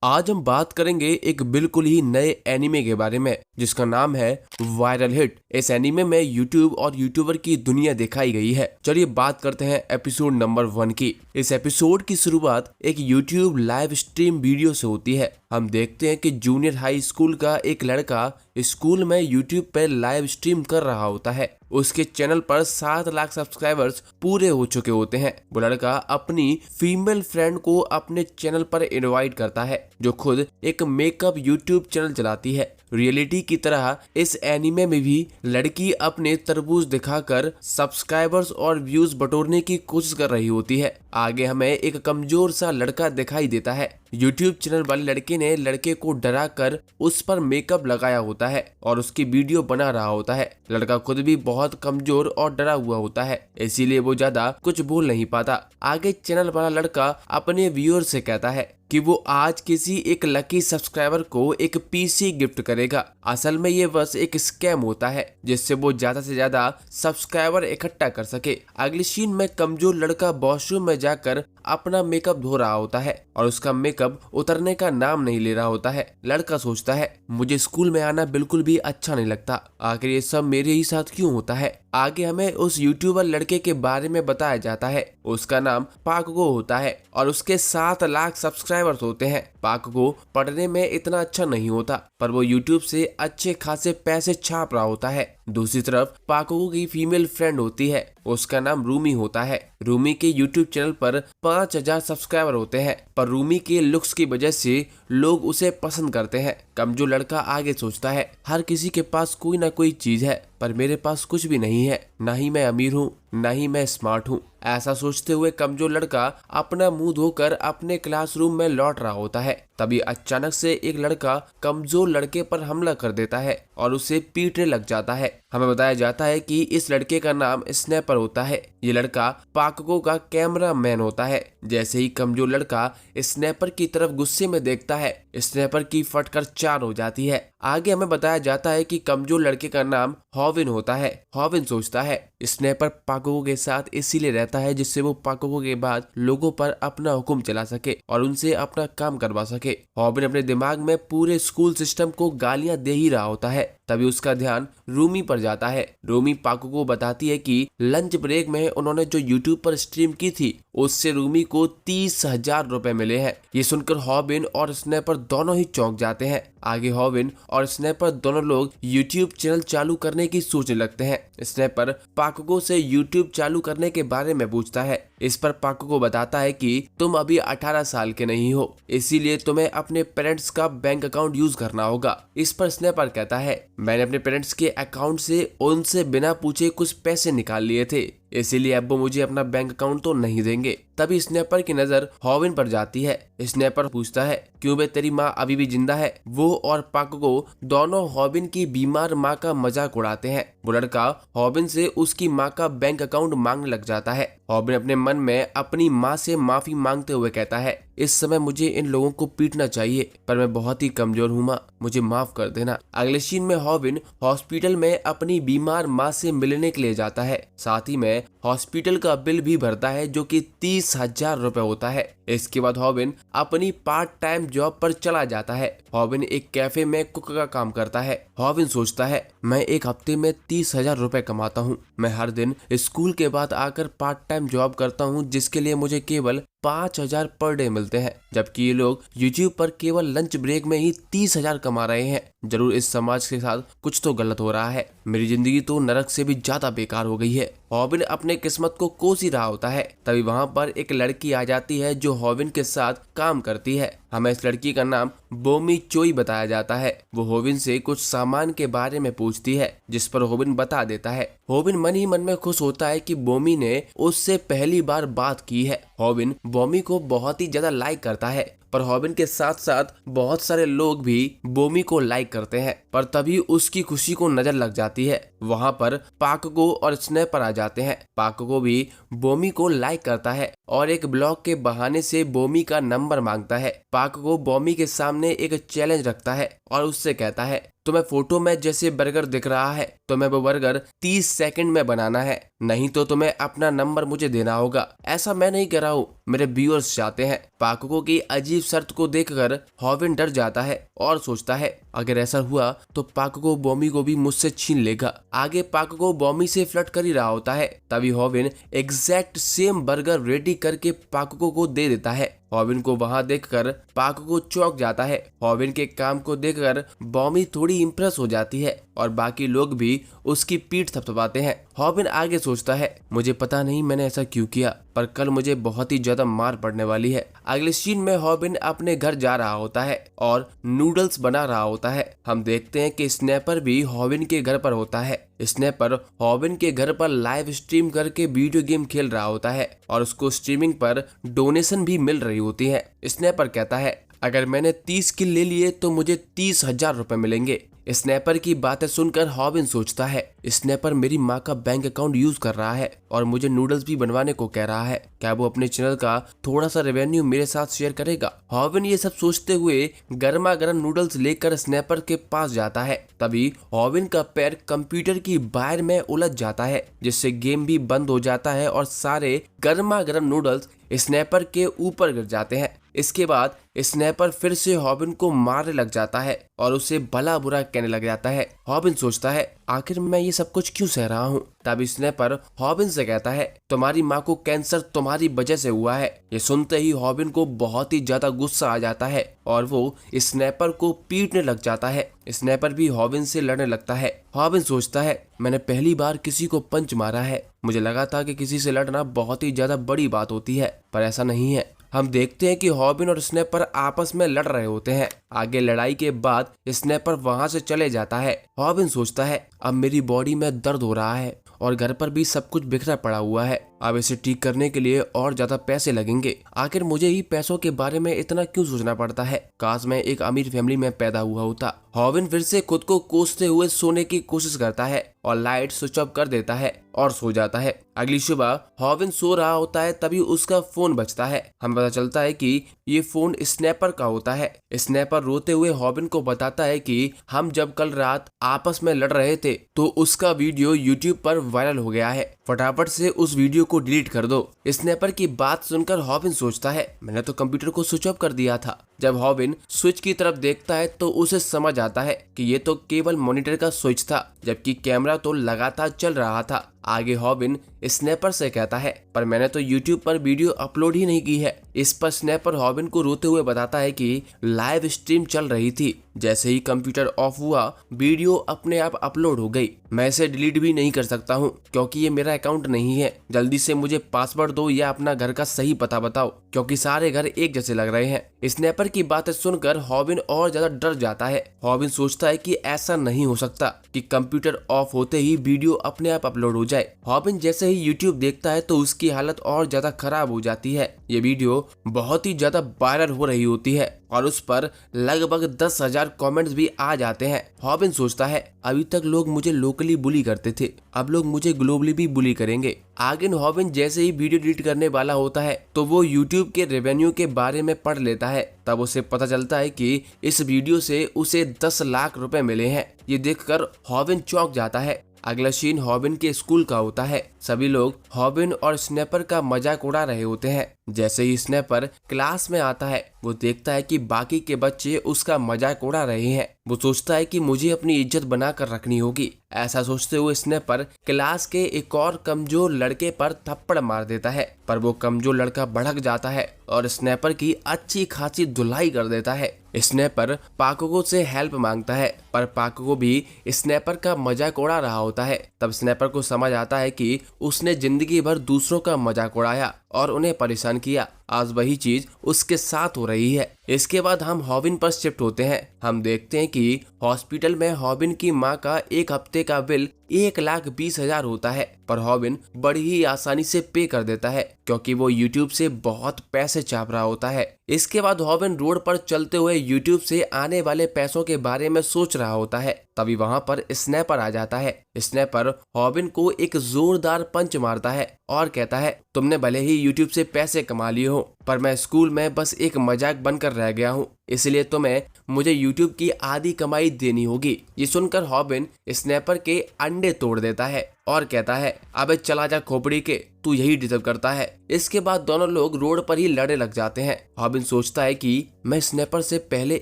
आज हम बात करेंगे एक बिल्कुल ही नए एनिमे के बारे में जिसका नाम है वायरल हिट। इस एनिमे में यूट्यूब और यूट्यूबर की दुनिया दिखाई गई है। चलिए बात करते हैं एपिसोड नंबर 1 की। इस एपिसोड की शुरुआत एक यूट्यूब लाइव स्ट्रीम वीडियो से होती है। हम देखते हैं कि जूनियर हाई स्कूल का एक लड़का स्कूल में यूट्यूब पर लाइव स्ट्रीम कर रहा होता है। उसके चैनल पर 7 लाख सब्सक्राइबर्स पूरे हो चुके होते हैं। वो लड़का अपनी फीमेल फ्रेंड को अपने चैनल पर इनवाइट करता है जो खुद एक मेकअप यूट्यूब चैनल चलाती है। रियलिटी की तरह इस एनिमे में भी लड़की अपने तरबूज दिखाकर सब्सक्राइबर्स और व्यूज बटोरने की कोशिश कर रही होती है। आगे हमें एक कमजोर सा लड़का दिखाई देता है। यूट्यूब चैनल वाले लड़के ने लड़के को डरा कर उस पर मेकअप लगाया होता है और उसकी वीडियो बना रहा होता है। लड़का खुद भी बहुत कमजोर और डरा हुआ होता है, इसीलिए वो ज्यादा कुछ बोल नहीं पाता। आगे चैनल वाला लड़का अपने व्यूअर से कहता है कि वो आज किसी एक लकी सब्सक्राइबर को एक पीसी गिफ्ट करेगा। असल में ये बस एक स्कैम होता है जिससे वो ज्यादा से ज्यादा सब्सक्राइबर इकट्ठा कर सके। अगली सीन में कमजोर लड़का वॉशरूम में जाकर अपना मेकअप धो रहा होता है और उसका मेकअप उतरने का नाम नहीं ले रहा होता है। लड़का सोचता है मुझे स्कूल में आना बिल्कुल भी अच्छा नहीं लगता, आखिर ये सब मेरे ही साथ क्यों होता है। आगे हमें उस यूट्यूबर लड़के के बारे में बताया जाता है। उसका नाम पाकगो होता है और उसके 7 लाख सब्सक्राइबर्स होते हैं। पाकगो पढ़ने में इतना अच्छा नहीं होता पर वो यूट्यूब से अच्छे खासे पैसे छाप रहा होता है। दूसरी तरफ पाकगो की फीमेल फ्रेंड होती है, उसका नाम रूमी होता है। रूमी के यूट्यूब चैनल पर 5000 सब्सक्राइबर होते हैं पर रूमी के लुक्स की वजह से लोग उसे पसंद करते हैं। कमजोर लड़का आगे सोचता है हर किसी के पास कोई ना कोई चीज है पर मेरे पास कुछ भी नहीं है, ना ही मैं अमीर हूँ ना ही मैं स्मार्ट हूँ। ऐसा सोचते हुए कमजोर लड़का अपना मुंह धोकर अपने क्लासरूम में लौट रहा होता है। तभी अचानक से एक लड़का कमजोर लड़के पर हमला कर देता है और उसे पीटने लग जाता है। हमें बताया जाता है कि इस लड़के का नाम स्नैपर होता है। ये लड़का पाकगो का कैमरा मैन होता है। जैसे ही कमजोर लड़का स्नैपर की तरफ गुस्से में देखता है, स्नैपर की फटकर 4 हो जाती है। आगे हमें बताया जाता है कि कमजोर लड़के का नाम हॉविन होता है। हॉविन सोचता है स्नैपर पाकगो के साथ इसीलिए रहता है जिससे वो पाकगो के बाद लोगों पर अपना हुक्म चला सके और उनसे अपना काम करवा सके। हॉविन अपने दिमाग में पूरे स्कूल सिस्टम को गालियां दे ही रहा होता है। तभी उसका ध्यान रूमी पर जाता है। रूमी पाकगो को बताती है कि लंच ब्रेक में उन्होंने जो यूट्यूब पर स्ट्रीम की थी उससे रूमी को 30,000 रुपए मिले हैं। ये सुनकर हॉविन और स्नैपर दोनों ही चौंक जाते हैं। आगे हॉविन और स्नैपर दोनों लोग यूट्यूब चैनल चालू करने की सोचने लगते हैं। स्नैपर पाकगो से यूट्यूब चालू करने के बारे में पूछता है। इस पर पाकगो बताता है कि तुम अभी 18 साल के नहीं हो, इसीलिए तुम्हें अपने पेरेंट्स का बैंक अकाउंट यूज करना होगा। इस पर स्नैपर कहता है मैंने अपने पेरेंट्स के अकाउंट से उनसे बिना पूछे कुछ पैसे निकाल लिए थे, इसीलिए अब वो मुझे अपना बैंक अकाउंट तो नहीं देंगे। तभी स्नैपर की नजर हॉविन पर जाती है। स्नैपर पूछता है क्यों बे, तेरी माँ अभी भी जिंदा है। वो और पाकगो दोनों हॉविन की बीमार माँ का मजाक उड़ाते हैं। वो लड़का हॉविन से उसकी माँ का बैंक अकाउंट मांगने लग जाता है। हॉविन अपने मन में अपनी माँ से माफी मांगते हुए कहता है इस समय मुझे इन लोगों को पीटना चाहिए पर मैं बहुत ही कमजोर हूँ माँ, मुझे माफ कर देना। अगले सीन में हॉविन हॉस्पिटल में अपनी बीमार माँ से मिलने के लिए जाता है। साथ ही में हॉस्पिटल का बिल भी भरता है जो कि 30,000 रुपए होता है। इसके बाद हॉविन अपनी पार्ट टाइम जॉब पर चला जाता है। हॉविन एक कैफे में कुक का काम करता है। हॉविन सोचता है मैं एक हफ्ते में 30,000 रुपए कमाता हूँ। मैं हर दिन स्कूल के बाद आकर पार्ट टाइम जॉब करता हूँ जिसके लिए मुझे केवल 5,000 पर डे मिलते हैं, जबकि ये लोग यूट्यूब पर केवल लंच ब्रेक में ही 30,000 कमा रहे हैं। जरूर इस समाज के साथ कुछ तो गलत हो रहा है, मेरी जिंदगी तो नरक से भी ज्यादा बेकार हो गई है। हॉविन अपने किस्मत को कोस ही रहा होता है। तभी वहाँ पर एक लड़की आ जाती है जो हॉविन के साथ काम करती है। हमें इस लड़की का नाम बोमी चोई बताया जाता है। वो हॉविन से कुछ सामान के बारे में पूछती है जिस पर हॉविन बता देता है। हॉविन मन ही मन में खुश होता है कि बोमी ने उससे पहली बार बात की है। हॉविन बोमी को बहुत ही ज्यादा लाइक करता है पर हॉविन के साथ साथ बहुत सारे लोग भी बोमी को लाइक करते हैं। पर तभी उसकी खुशी को नजर लग जाती है। वहाँ पर पाकगो और स्नैपर आ जाते हैं। पाकगो भी बोमी को लाइक करता है और एक ब्लॉग के बहाने से बोमी का नंबर मांगता है। पाकगो बोमी के सामने एक चैलेंज रखता है और उससे कहता है तुम्हें फोटो में जैसे बर्गर दिख रहा है तुम्हें वो बर्गर 30 सेकंड में बनाना है, नहीं तो तुम्हें अपना नंबर मुझे देना होगा। ऐसा मैं नहीं कह रहा हूँ, मेरे व्यूअर्स चाहते हैं। पाकुको की अजीब शर्त को देखकर हॉविन डर जाता है और सोचता है अगर ऐसा हुआ तो पाकुको बॉमी को भी मुझसे छीन लेगा। आगे पाकुको बॉमी से फ्लर्ट कर ही रहा होता है, तभी हॉविन एग्जैक्ट सेम बर्गर रेडी करके पाकुको को दे देता है। हॉविन को वहां देखकर पाकुको चौंक जाता है। हॉविन के काम को देखकर बॉमी थोड़ी इम्प्रेस हो जाती है और बाकी लोग भी उसकी पीठ थपथपाते हैं। हॉविन आगे सोचता है मुझे पता नहीं मैंने ऐसा क्यों किया, पर कल मुझे बहुत ही ज्यादा मार पड़ने वाली है। अगले सीन में हॉविन अपने घर जा रहा होता है और नूडल्स बना रहा होता है। हम देखते हैं कि स्नैपर भी हॉविन के घर पर होता है। स्नैपर हॉविन के घर पर लाइव स्ट्रीम करके वीडियो गेम खेल रहा होता है और उसको स्ट्रीमिंग पर डोनेशन भी मिल रही होती है। स्नैपर कहता है अगर मैंने 30 किल ले लिए तो मुझे 30,000 रुपए मिलेंगे। स्नैपर की बातें सुनकर हॉविन सोचता है स्नैपर मेरी माँ का बैंक अकाउंट यूज कर रहा है और मुझे नूडल्स भी बनवाने को कह रहा है। क्या वो अपने चैनल का थोड़ा सा रेवेन्यू मेरे साथ शेयर करेगा? हॉविन ये सब सोचते हुए गर्मा गर्म नूडल्स लेकर स्नैपर के पास जाता है। तभी हॉविन का पैर कंप्यूटर की वायर में उलझ जाता है, जिससे गेम भी बंद हो जाता है और सारे गर्मा गर्म नूडल्स स्नैपर के ऊपर गिर जाते हैं। इसके बाद स्नैपर फिर से हॉविन को मारने लग जाता है और उसे भला बुरा कहने लग जाता है। हॉविन सोचता है आखिर मैं ये सब कुछ क्यों सह रहा हूँ? तब स्नैपर हॉविन से कहता है तुम्हारी माँ को कैंसर तुम्हारी वजह से हुआ है। ये सुनते ही हॉविन को बहुत ही ज्यादा गुस्सा आ जाता है और वो स्नैपर को पीटने लग जाता है। स्नैपर भी हॉविन से लड़ने लगता है। हॉविन सोचता है मैंने पहली बार किसी को पंच मारा है। मुझे लगा था कि किसी से लड़ना बहुत ही ज्यादा बड़ी बात होती है, पर ऐसा नहीं है। हम देखते हैं कि हॉविन और स्नैपर आपस में लड़ रहे होते हैं। आगे लड़ाई के बाद स्नैपर वहां से चले जाता है। हॉविन सोचता है अब मेरी बॉडी में दर्द हो रहा है और घर पर भी सब कुछ बिखरा पड़ा हुआ है। अब इसे ठीक करने के लिए और ज्यादा पैसे लगेंगे। आखिर मुझे ही पैसों के बारे में इतना क्यों सोचना पड़ता है? काश मैं एक अमीर फैमिली में पैदा हुआ होता। हॉविन फिर से खुद को कोसते हुए सोने की कोशिश करता है और लाइट स्विच ऑफ कर देता है और सो जाता है। अगली सुबह हॉविन सो रहा होता है, तभी उसका फोन बजता है। हमें पता चलता है कि ये फोन स्नैपर का होता है। स्नैपर रोते हुए हॉविन को बताता है कि हम जब कल रात आपस में लड़ रहे थे तो उसका वीडियो यूट्यूब पर वायरल हो गया है, फटाफट से उस वीडियो को डिलीट कर दो। स्नैपर की बात सुनकर हॉविन सोचता है मैंने तो कंप्यूटर को स्विच ऑफ कर दिया था। जब हॉविन स्विच की तरफ देखता है तो उसे समझ आता है कि ये तो केवल मॉनिटर का स्विच था, जबकि कैमरा तो लगातार चल रहा था। आगे हॉविन स्नैपर से कहता है पर मैंने तो यूट्यूब पर वीडियो अपलोड ही नहीं की है। इस पर स्नैपर हॉविन को रोते हुए बताता है कि लाइव स्ट्रीम चल रही थी, जैसे ही कंप्यूटर ऑफ हुआ वीडियो अपने आप अपलोड हो गई। मैं इसे डिलीट भी नहीं कर सकता हूँ क्योंकि ये मेरा अकाउंट नहीं है। जल्दी से मुझे पासवर्ड दो या अपना घर का सही पता बताओ क्योंकि सारे घर एक जैसे लग रहे हैं। स्नैपर की बातें सुनकर हॉविन और ज्यादा डर जाता है। हॉविन सोचता है कि ऐसा नहीं हो सकता कि कंप्यूटर ऑफ होते ही वीडियो अपने आप अपलोड हो जाए। हॉविन जैसे ही यूट्यूब देखता है तो उसकी हालत और ज्यादा खराब हो जाती है। ये वीडियो बहुत ही ज्यादा वायरल हो रही होती है और उस पर लगभग 10,000 कमेंट्स भी आ जाते हैं। हॉविन सोचता है अभी तक लोग मुझे लोकली बुली करते थे, अब लोग मुझे ग्लोबली भी बुली करेंगे। आगे हॉविन जैसे ही वीडियो डिलीट करने वाला होता है तो वो यूट्यूब के रेवेन्यू के बारे में पढ़ लेता है। तब उसे पता चलता है कि इस वीडियो से उसे 10 लाख रुपए मिले हैं। ये देखकर हॉविन चौंक जाता है। अगला सीन हॉविन के स्कूल का होता है। सभी लोग हॉविन और स्नैपर का मजाक उड़ा रहे होते हैं। जैसे ही स्नैपर क्लास में आता है वो देखता है कि बाकी के बच्चे उसका मजाक उड़ा रहे हैं। वो सोचता है कि मुझे अपनी इज्जत बना कर रखनी होगी। ऐसा सोचते हुए स्नैपर क्लास के एक और कमजोर लड़के पर थप्पड़ मार देता है, पर वो कमजोर लड़का भड़क जाता है और स्नैपर की अच्छी खासी धुलाई कर देता है। स्नैपर पाकुको से हेल्प मांगता है, पर पाकुको भी स्नैपर का मजाक उड़ा रहा होता है। तब स्नैपर को समझ आता है कि उसने जिंदगी भर दूसरों का मजाक उड़ाया और उन्हें परेशान किया। आज वही चीज उसके साथ हो रही है। इसके बाद हम हॉविन पर शिफ्ट होते हैं। हम देखते हैं कि हॉस्पिटल में हॉविन की माँ का एक हफ्ते का बिल 1,20,000 होता है, पर हॉविन बड़ी ही आसानी से पे कर देता है क्योंकि वो यूट्यूब से बहुत पैसे छाप रहा होता है। इसके बाद हॉविन रोड पर चलते हुए यूट्यूब से आने वाले पैसों के बारे में सोच रहा होता है। तभी वहां पर स्नैपर आ जाता है। स्नैपर हॉविन को एक जोरदार पंच मारता है और कहता है तुमने भले ही यूट्यूब से पैसे कमा लिए हो, पर मैं स्कूल में बस एक मजाक बनकर रह गया हूँ, इसलिए तुम्हें मुझे यूट्यूब की आधी कमाई देनी होगी। ये सुनकर हॉबिन स्नैपर के अंडे तोड़ देता है और कहता है, अबे चला जा खोपड़ी के, तू यही डिजर्व करता है। इसके बाद दोनों लोग रोड पर ही लड़ने लग जाते हैं। हॉबिन सोचता है कि मैं स्नैपर से पहले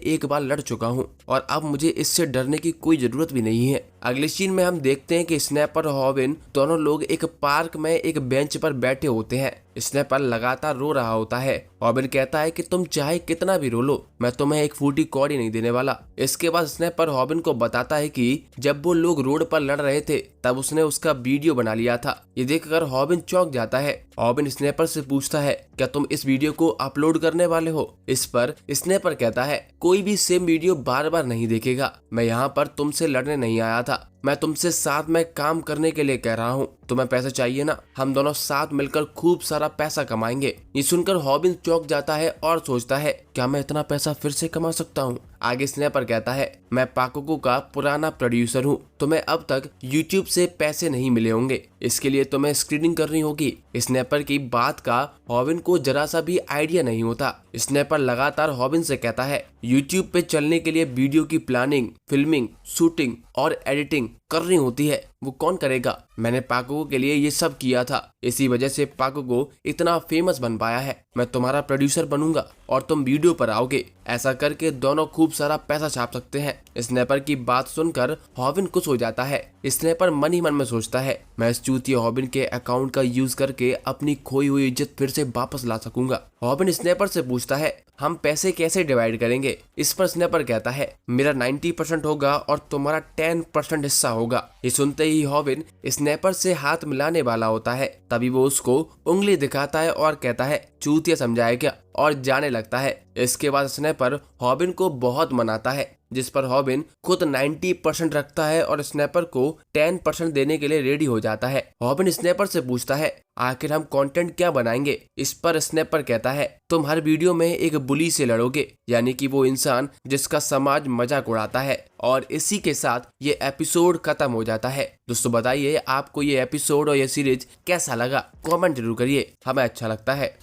एक बार लड़ चुका हूँ और अब मुझे इससे डरने की कोई जरूरत भी नहीं है। अगले सीन में हम देखते हैं कि स्नैपर और हॉबिन दोनों लोग एक पार्क में एक बेंच पर बैठे होते हैं। स्नैपर लगातार रो रहा होता है। हॉबिन कहता है कि तुम चाहे कितना भी रो लो, मैं तुम्हें एक फूटी कौड़ी नहीं देने वाला। इसके बाद स्नैपर हॉबिन को बताता है कि जब वो लोग रोड पर लड़ रहे थे तब उसने उसका वीडियो बना लिया था। ये देखकर हॉबिन चौंक जाता है। हॉबिन स्नैपर से पूछता है, क्या तुम इस वीडियो को अपलोड करने वाले हो? इस पर स्नैपर कहता है, कोई भी सेम वीडियो बार बार नहीं देखेगा। मैं यहाँ पर तुमसे लड़ने नहीं आया था, मैं तुमसे साथ में काम करने के लिए कह रहा हूँ। तुम्हें पैसा चाहिए ना? हम दोनों साथ मिलकर खूब सारा पैसा कमाएंगे। ये सुनकर हॉबिन चौंक जाता है और सोचता है, क्या मैं इतना पैसा फिर से कमा सकता हूँ? आगे स्नैपर कहता है, मैं पाकुकू का पुराना प्रोड्यूसर हूँ, तुम्हें अब तक यूट्यूब से पैसे नहीं मिले होंगे, इसके लिए तुम्हें स्क्रीनिंग करनी होगी। स्नैपर की बात का हॉबिन को जरा सा भी आइडिया नहीं होता। स्नैपर लगातार हॉबिन से कहता है, यूट्यूब पे चलने के लिए वीडियो की प्लानिंग, फिल्मिंग, शूटिंग और एडिटिंग करनी होती है, वो कौन करेगा? मैंने पाकुकू के लिए ये सब किया था, इसी वजह से पाकुकू इतना फेमस बन पाया है। मैं तुम्हारा प्रोड्यूसर बनूंगा और तुम वीडियो पर आओगे। ऐसा करके दोनों खूब सारा पैसा छाप सकते हैं। स्नैपर की बात सुनकर हॉबिन खुश हो जाता है। स्नैपर मन ही मन में सोचता है, मैं इस चूतिया हॉबिन के अकाउंट का यूज करके अपनी खोई हुई इज्जत फिर से वापस ला सकूंगा। हॉबिन स्नैपर से पूछता है, हम पैसे कैसे डिवाइड करेंगे? इस पर स्नैपर कहता है, मेरा 90% होगा और तुम्हारा 10% हिस्सा होगा। ये सुनते ही हॉबिन स्नैपर से हाथ मिलाने वाला होता है, तभी वो उसको उंगली दिखाता है और कहता है, चूतिया समझाए क्या, और जाने लगता है। इसके बाद स्नैपर हॉबिन को बहुत मनाता है, जिस पर हॉबिन खुद 90% रखता है और स्नैपर को 10% देने के लिए रेडी हो जाता है। हॉबिन स्नैपर से पूछता है, आखिर हम कंटेंट क्या बनाएंगे? इस पर स्नैपर कहता है, तुम हर वीडियो में एक बुली से लड़ोगे, यानी कि वो इंसान जिसका समाज मजाक उड़ाता है। और इसी के साथ ये एपिसोड खत्म हो जाता है। दोस्तों बताइए आपको ये एपिसोड और ये सीरीज कैसा लगा? कमेंट जरूर करिए, हमें अच्छा लगता है।